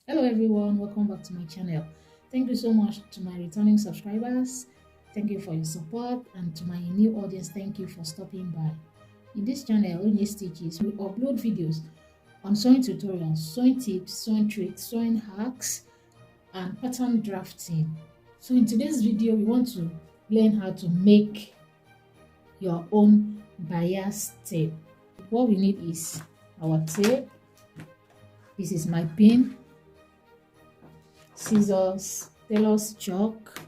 Hello everyone, welcome back to my channel. Thank you so much to my returning subscribers. Thank you for your support, and to my new audience, thank you for stopping by. In this channel, Onye Stitches, we upload videos on sewing tutorials, sewing tips, sewing tricks, sewing hacks, and pattern drafting. So in today's video, we want to learn how to make your own bias tape. What we need is our tape. This is my pin, scissors, tailor's chalk,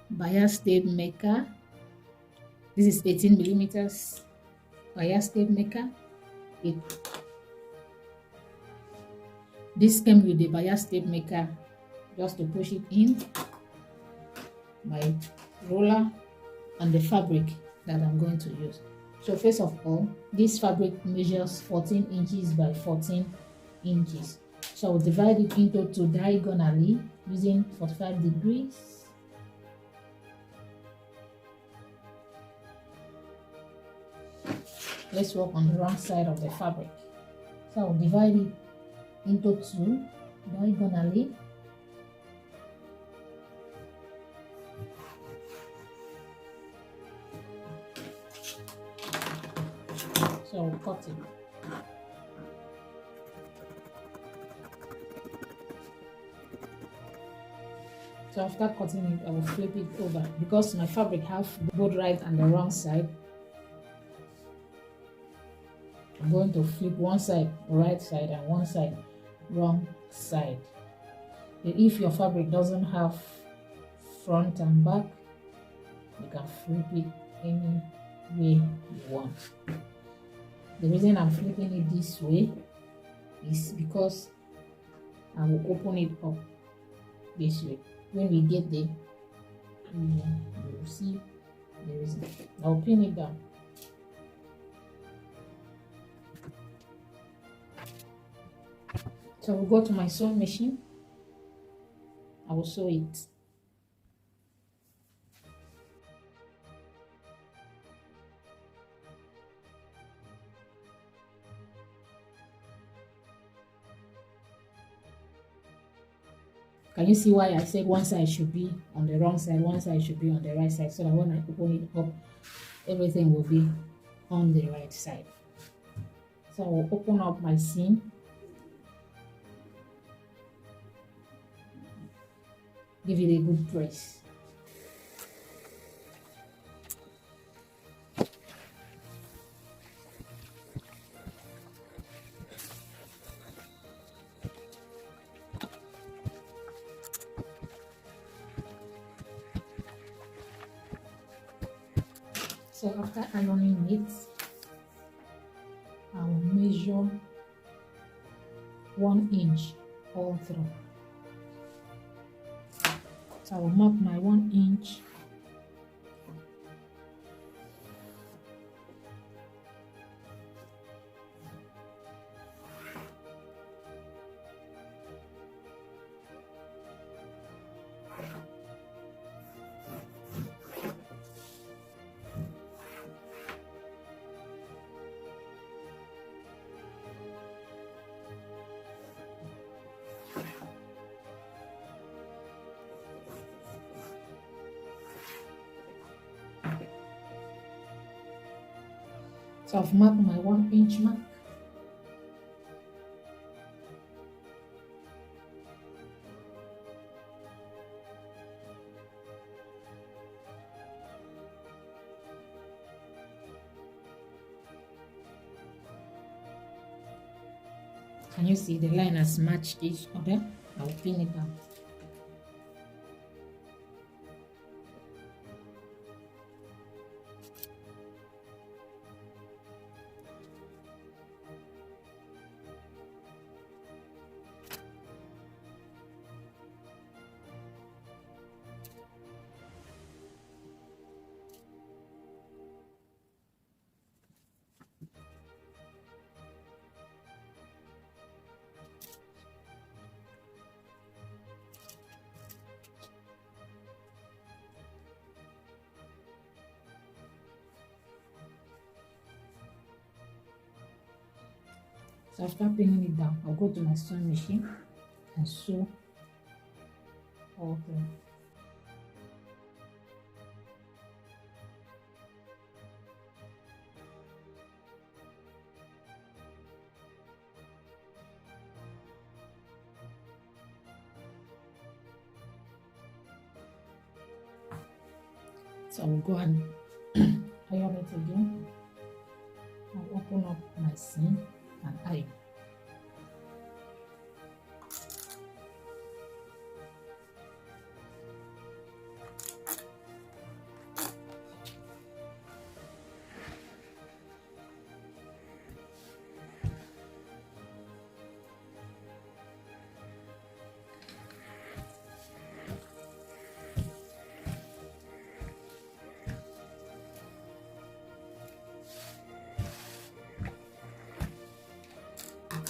bias tape maker. This is 18 millimeters bias tape maker. This came with the bias tape maker, just to push it in, my roller, and the fabric that I'm going to use. So first of all, this fabric measures 14 inches by 14 inches. So I'll divide it into two diagonally using 45 degrees. Let's work on the wrong side of the fabric. So I'll divide it into two diagonally. So I'll cut it. So after cutting it, I will flip it over because my fabric have both right and the wrong side. I'm going to flip one side right side and one side wrong side. If your fabric doesn't have front and back, you can flip it any way you want. The reason I'm flipping it this way is because I will open it up this way. When we get there, you will see the reason. I'll pin it down. So I will go to my sewing machine. I will sew it. Can you see why I said one side should be on the wrong side, one side should be on the right side, so that when I open it up, everything will be on the right side. So I will open up my seam. Give it a good press. So after ironing it, I will measure 1 inch all through. So I will mark my 1 inch. So I've marked my 1 inch mark. Can you see the line has matched each other? I will pin it down. So after pinning it down, I'll go to my sewing machine. and sew all through. So I will go and iron it again. I'll open up my seam and iron.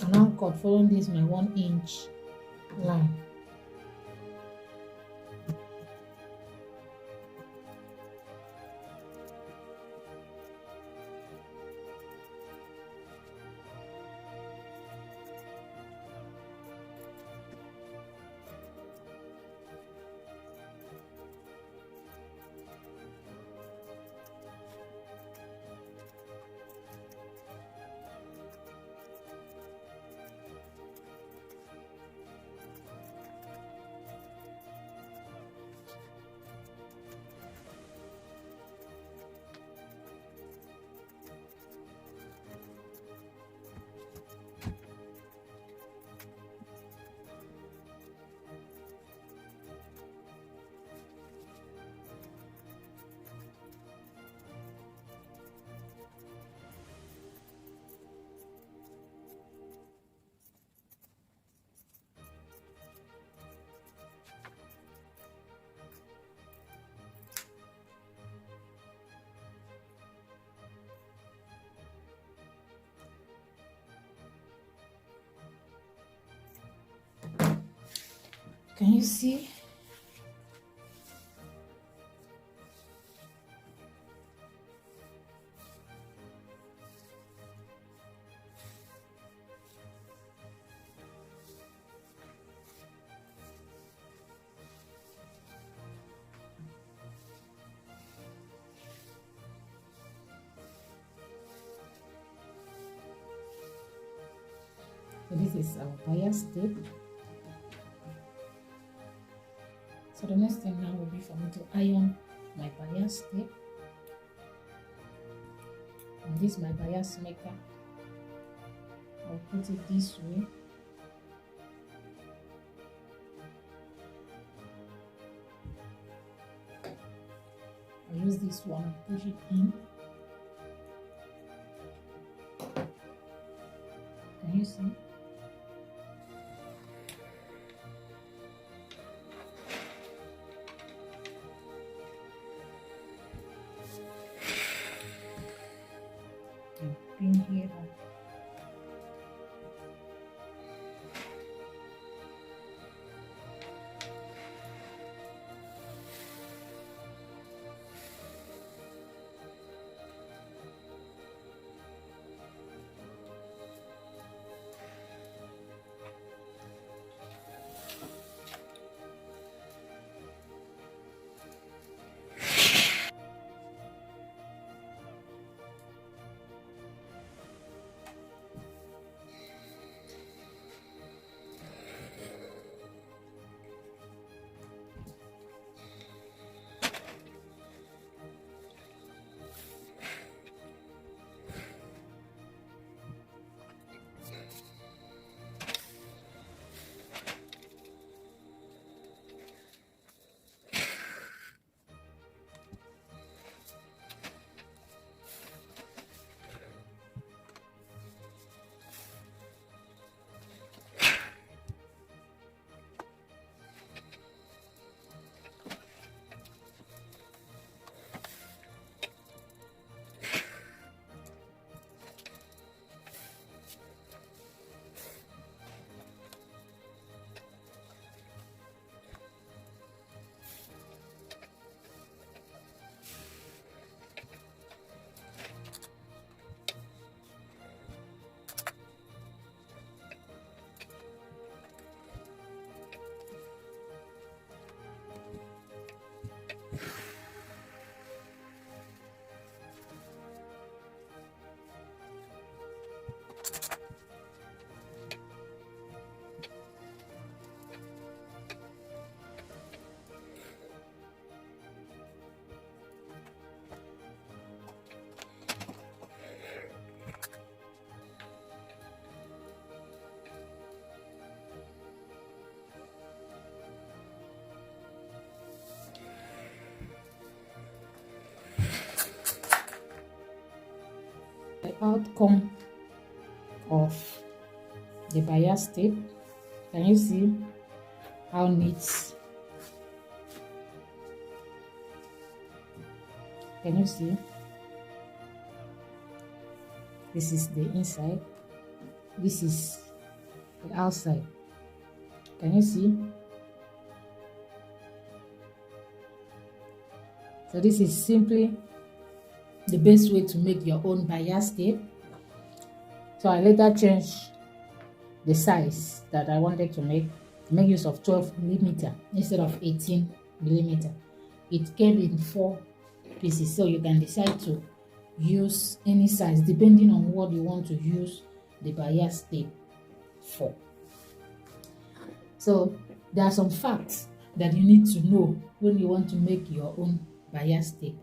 And now cut following this my 1-inch line. Can you see? So this is our bias tape. So the next thing now will be for me to iron my bias tape. And this is my bias maker. I'll put it this way. I'll use this one and push it in. Can you see? Pin here. outcome of the bias tape. Can you see how neat? Can you see? This is the inside. This is the outside. Can you see? So this is simply the best way to make your own bias tape. So I later changed the size that I wanted to make use of 12mm instead of 18mm. It came in 4 pieces, so you can decide to use any size depending on what you want to use the bias tape for. So there are some facts that you need to know when you want to make your own bias tape.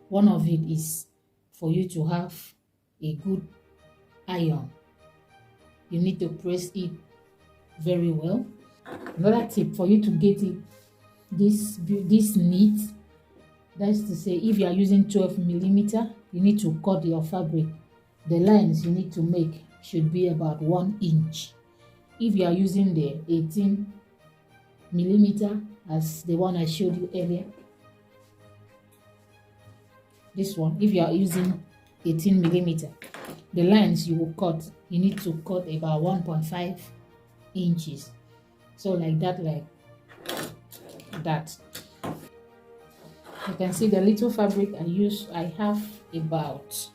One of it is for you to have a good iron. You need to press it very well. Another tip for you to get it this neat, that's to say, if you are using 12mm, you need to cut your fabric. The lines you need to make should be about 1 inch. If you are using the 18mm, as the one I showed you earlier, this one, if you are using 18mm, the lines you will cut, you need to cut about 1.5 inches. So like that. You can see the little fabric I use. I have about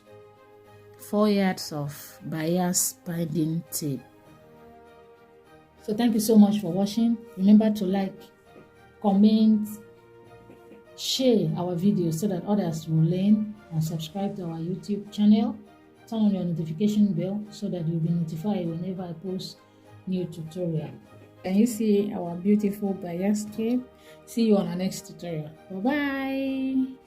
4 yards of bias binding tape. So thank you so much for watching. Remember to like, comment, share our videos so that others will learn, and subscribe to our YouTube channel. Turn on your notification bell so that you'll be notified whenever I post new tutorial. Can you see our beautiful bias tape? See you on our next tutorial. Bye bye.